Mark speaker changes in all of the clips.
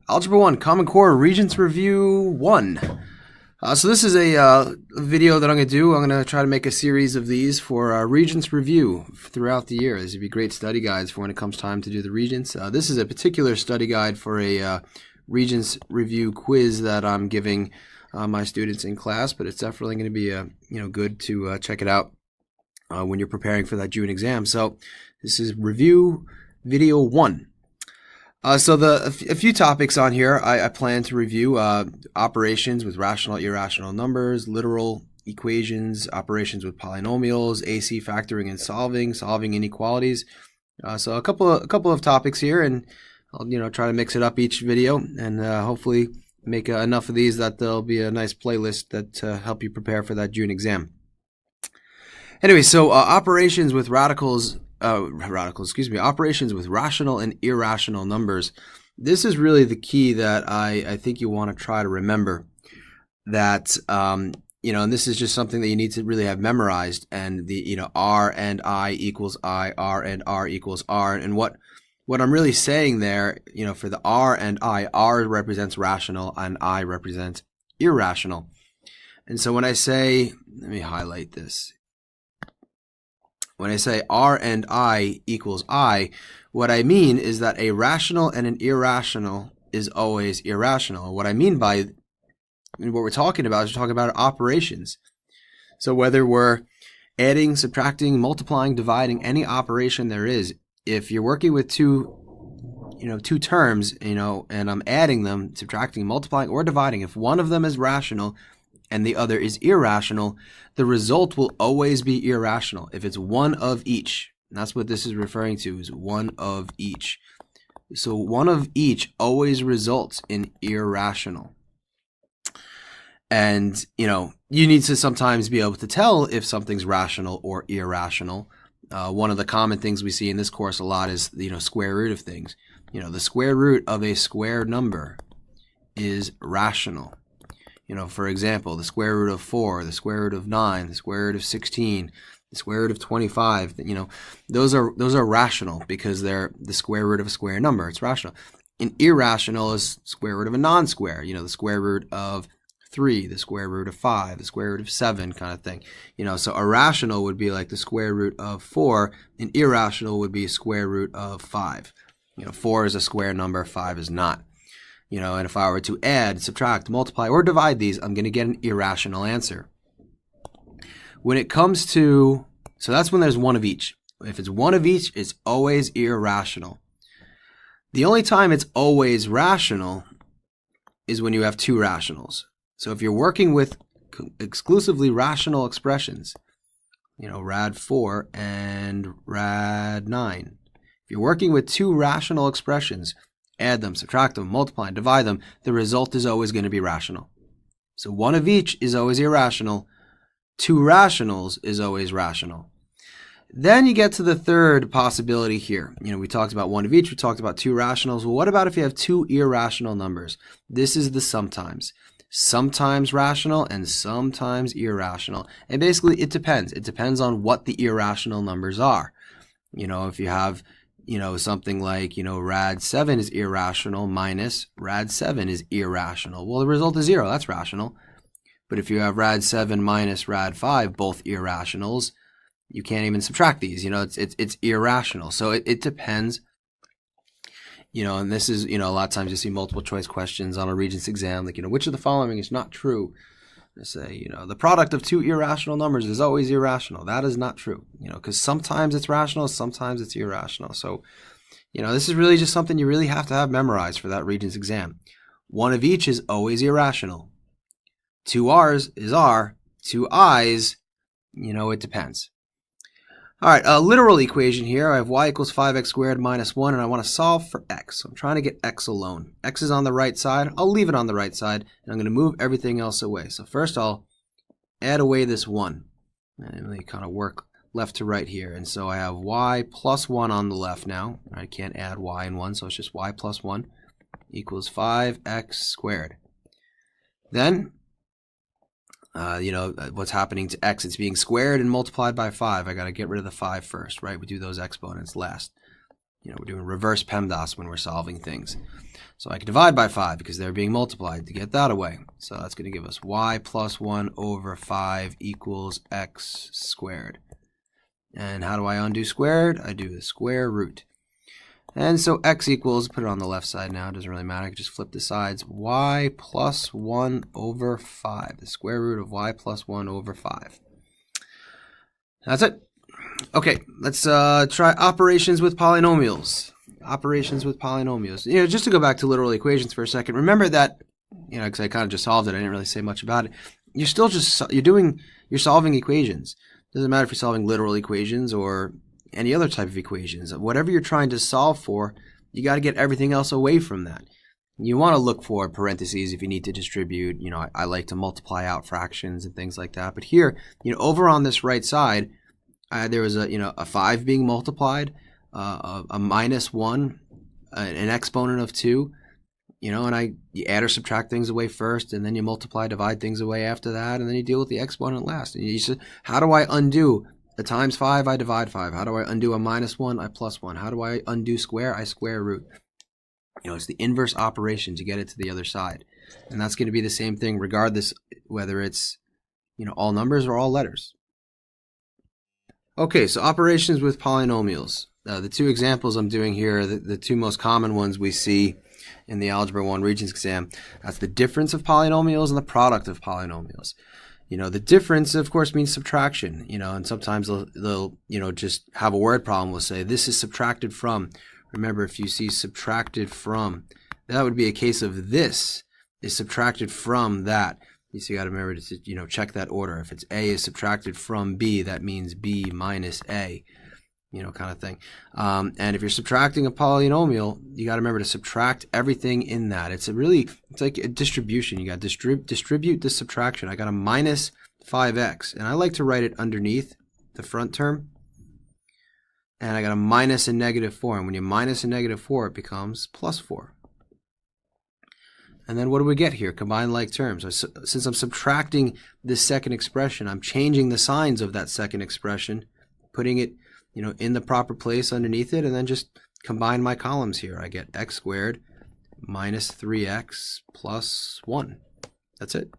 Speaker 1: Algebra 1, Common Core, Regents Review 1. So this is a video that I'm going to do. I'm going to try to make a series of these for Regents Review throughout the year. These would be great study guides for when it comes time to do the Regents. This is a particular study guide for a Regents Review quiz that I'm giving my students in class, but it's definitely going to be good to check it out when you're preparing for that June exam. So this is Review Video 1. So a few topics on here I plan to review: operations with rational, irrational numbers, literal equations, operations with polynomials, AC factoring and solving inequalities. So a couple of topics here, and I'll try to mix it up each video, and hopefully make enough of these that there'll be a nice playlist that help you prepare for that June exam. Anyway, so operations with operations with rational and irrational numbers. This is really the key that I think you want to try to remember. That and this is just something that you need to really have memorized. And the R and I equals I, R and R equals R. And what I'm really saying there, for the R and I, R represents rational and I represents irrational. And so when I say, let me highlight this. When I say R and I equals I, what I mean is that a rational and an irrational is always irrational. What I mean by what we're talking about is we're talking about operations. So whether we're adding, subtracting, multiplying, dividing, any operation there is, if you're working with two terms, and I'm adding them, subtracting, multiplying, or dividing, if one of them is rational and the other is irrational, the result will always be irrational if it's one of each. And that's what this is referring to, is one of each. So one of each always results in irrational. And, you need to sometimes be able to tell if something's rational or irrational. One of the common things we see in this course a lot is, square root of things. The square root of a square number is rational. For example, the square root of 4, the square root of 9, the square root of 16, the square root of 25, those are rational because they're the square root of a square number. It's rational. And irrational is square root of a non-square, the square root of 3, the square root of 5, the square root of 7 kind of thing. So a rational would be like the square root of 4, and irrational would be square root of 5. 4 is a square number, 5 is not. And if I were to add, subtract, multiply, or divide these, I'm going to get an irrational answer. When it comes to, so that's when there's one of each. If it's one of each, it's always irrational. The only time it's always rational is when you have two rationals. So if you're working with exclusively rational expressions, rad 4 and rad 9. If you're working with two rational expressions, add them, subtract them, multiply, and divide them, the result is always going to be rational. So one of each is always irrational. Two rationals is always rational. Then you get to the third possibility here. We talked about one of each, we talked about two rationals. Well, what about if you have two irrational numbers? This is the sometimes. Sometimes rational and sometimes irrational. And basically it depends. It depends on what the irrational numbers are. If you have something like, rad 7 is irrational minus rad 7 is irrational. Well, the result is 0. That's rational. But if you have rad 7 minus rad 5, both irrationals, you can't even subtract these. It's irrational. So it depends. And this is, a lot of times you see multiple choice questions on a Regents exam, like, which of the following is not true? They say, the product of two irrational numbers is always irrational. That is not true, because sometimes it's rational, sometimes it's irrational. So, this is really just something you really have to have memorized for that Regents exam. One of each is always irrational. Two R's is R. Two I's, it depends. All right, a literal equation here. I have y equals 5x squared minus 1, and I want to solve for x. So I'm trying to get x alone. X is on the right side. I'll leave it on the right side, and I'm going to move everything else away. So first I'll add away this 1. And we kind of work left to right here. And so I have y plus 1 on the left now. I can't add y and 1, so it's just y plus 1 equals 5x squared. Then what's happening to x, it's being squared and multiplied by 5. I got to get rid of the 5 first, right? We do those exponents last. we're doing reverse PEMDAS when we're solving things. So I can divide by 5 because they're being multiplied to get that away. So that's going to give us y plus 1 over 5 equals x squared. And how do I undo squared? I do the square root. And so x equals, put it on the left side now, it doesn't really matter, I can just flip the sides, y plus 1 over 5, the square root of y plus 1 over 5. That's it. Okay, let's try operations with polynomials. Operations with polynomials. Just to go back to literal equations for a second, remember that, because I kind of just solved it, I didn't really say much about it. You're still just, you're solving equations. Doesn't matter if you're solving literal equations or any other type of equations. Whatever you're trying to solve for, you got to get everything else away from that. You want to look for parentheses if you need to distribute. I like to multiply out fractions and things like that. But here, over on this right side, there was a 5 being multiplied, a minus 1, an exponent of 2, and you add or subtract things away first, and then you multiply, divide things away after that, and then you deal with the exponent last. And you say, how do I undo a times 5? I divide 5. How do I undo a minus 1? I plus 1. How do I undo square? I square root. It's the inverse operation to get it to the other side. And that's going to be the same thing regardless whether it's, all numbers or all letters. Okay, so operations with polynomials. The two examples I'm doing here are the two most common ones we see in the Algebra 1 Regents exam. That's the difference of polynomials and the product of polynomials. The difference, of course, means subtraction, and sometimes they'll just have a word problem. We'll say, this is subtracted from. Remember, if you see subtracted from, that would be a case of this is subtracted from that. You got to remember to, check that order. If it's A is subtracted from B, that means B minus A, kind of thing. And if you're subtracting a polynomial, you got to remember to subtract everything in that. It's like a distribution. You got to distribute the subtraction. I got a minus 5x, and I like to write it underneath the front term. And I got a minus and negative 4. And when you minus and negative 4, it becomes plus 4. And then what do we get here? Combined like terms. Since I'm subtracting this second expression, I'm changing the signs of that second expression, putting it in the proper place underneath it, and then just combine my columns here. I get x squared minus 3x plus 1. That's it.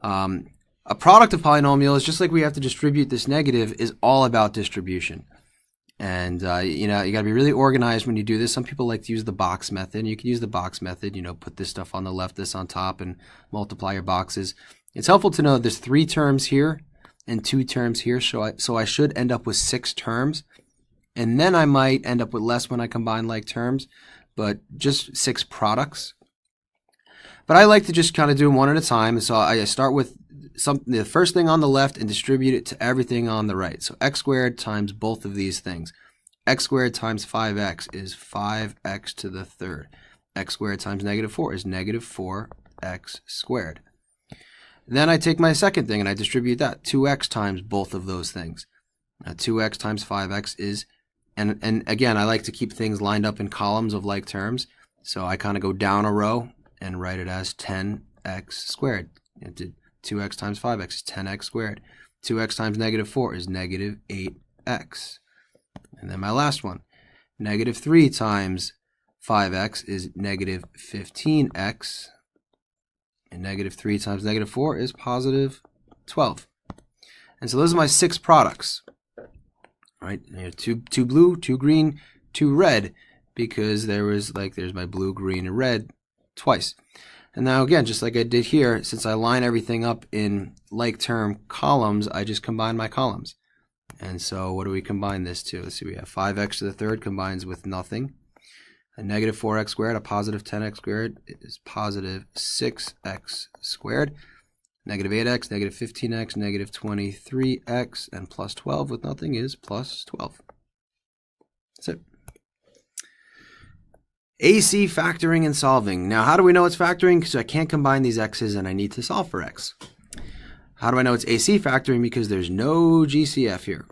Speaker 1: A product of polynomials, just like we have to distribute this negative, is all about distribution. And, you got to be really organized when you do this. Some people like to use the box method. You can use the box method, put this stuff on the left, this on top, and multiply your boxes. It's helpful to know that there's 3 terms here and 2 terms here. So I should end up with 6 terms. And then I might end up with less when I combine like terms, but just 6 products. But I like to just kind of do them one at a time. So I start with the first thing on the left and distribute it to everything on the right. So x squared times both of these things. X squared times 5x is 5x to the third. X squared times negative 4 is negative 4x squared. Then I take my second thing and I distribute that. 2x times both of those things. 2x times 5x is, and again, I like to keep things lined up in columns of like terms. So I kind of go down a row and write it as 10x squared. 2x times 5x is 10x squared. 2x times negative 4 is negative 8x. And then my last one, negative 3 times 5x is negative 15x. And negative 3 times negative 4 is positive 12. And so those are my 6 products. Right? 2 blue, 2 green, 2 red, because there's my blue, green, and red twice. And now again, just like I did here, since I line everything up in like term columns, I just combine my columns. And so what do we combine this to? Let's see, we have 5x to the third combines with nothing. A negative 4x squared, a positive 10x squared is positive 6x squared. Negative 8x, negative 15x, negative 23x, and plus 12 with nothing is plus 12. That's it. AC factoring and solving. Now, how do we know it's factoring? Because I can't combine these x's and I need to solve for x. How do I know it's AC factoring? Because there's no GCF here.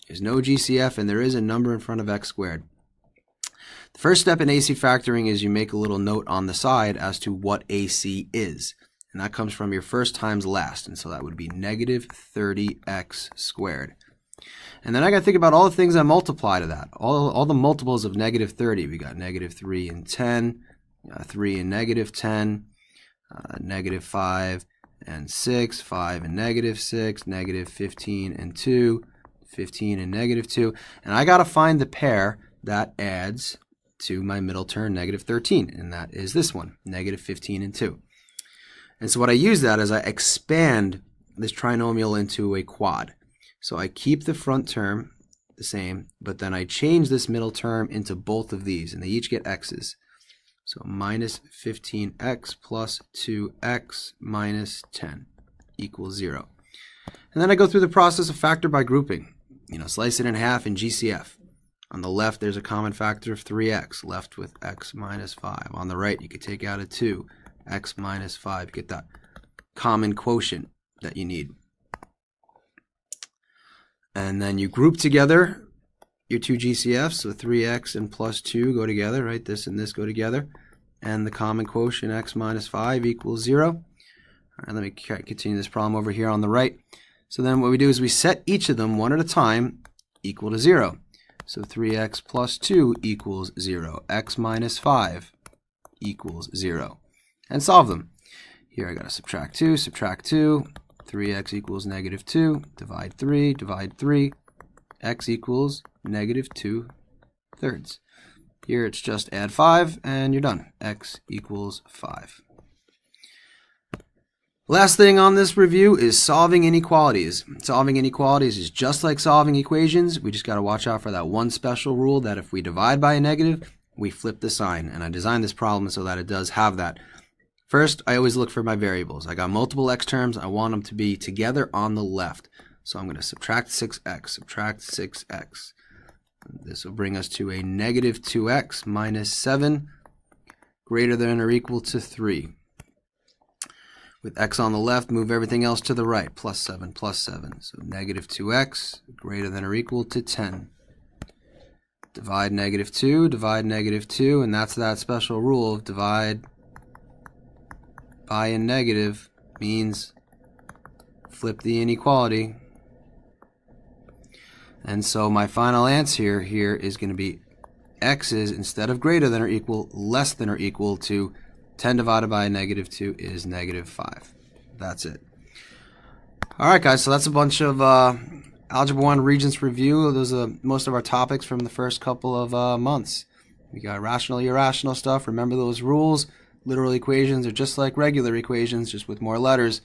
Speaker 1: There's no GCF and there is a number in front of x squared. The first step in AC factoring is you make a little note on the side as to what AC is. And that comes from your first times last. And so that would be negative 30x squared. And then I got to think about all the things I multiply to that. All the multiples of negative 30. We got negative 3 and 10, 3 and negative 10, negative 5 and 6, 5 and negative 6, negative 15 and 2, 15 and negative 2. And I got to find the pair that adds to my middle term, negative 13. And that is this one, negative 15 and 2. And so what I use that is I expand this trinomial into a quad. So I keep the front term the same, but then I change this middle term into both of these, and they each get x's. So minus 15x plus 2x minus 10 equals 0. And then I go through the process of factor by grouping. Slice it in half in GCF. On the left, there's a common factor of 3x, left with x minus 5. On the right, you could take out a 2, x minus 5. You get that common quotient that you need. And then you group together your two GCFs, so 3x and plus 2 go together, right? This and this go together. And the common quotient, x minus 5, equals 0. All right, let me continue this problem over here on the right. So then what we do is we set each of them one at a time equal to 0. So 3x plus 2 equals 0. X minus 5 equals 0. And solve them. Here I got to subtract 2, 3x equals negative 2, divide 3, x equals negative 2/3. Here it's just add 5 and you're done. X equals 5. Last thing on this review is solving inequalities. Solving inequalities is just like solving equations. We just got to watch out for that one special rule that if we divide by a negative, we flip the sign. And I designed this problem so that it does have that. First, I always look for my variables. I got multiple x terms. I want them to be together on the left. So I'm going to subtract 6x. This will bring us to a negative 2x minus 7 greater than or equal to 3. With x on the left, move everything else to the right. Plus 7. So negative 2x greater than or equal to 10. Divide negative 2, and that's that special rule of divide by a negative means flip the inequality. And so my final answer here is going to be x is, instead of greater than or equal, less than or equal to 10 divided by a negative 2 is negative 5. That's it. All right, guys, so that's a bunch of Algebra 1 Regents review. Those are most of our topics from the first couple of months. We got rational, irrational stuff. Remember those rules. Literal equations are just like regular equations, just with more letters.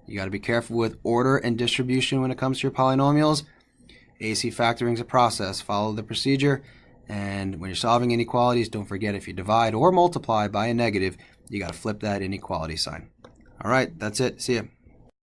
Speaker 1: You got to be careful with order and distribution when it comes to your polynomials. AC factoring is a process. Follow the procedure. And when you're solving inequalities, don't forget if you divide or multiply by a negative, you got to flip that inequality sign. All right, that's it. See ya.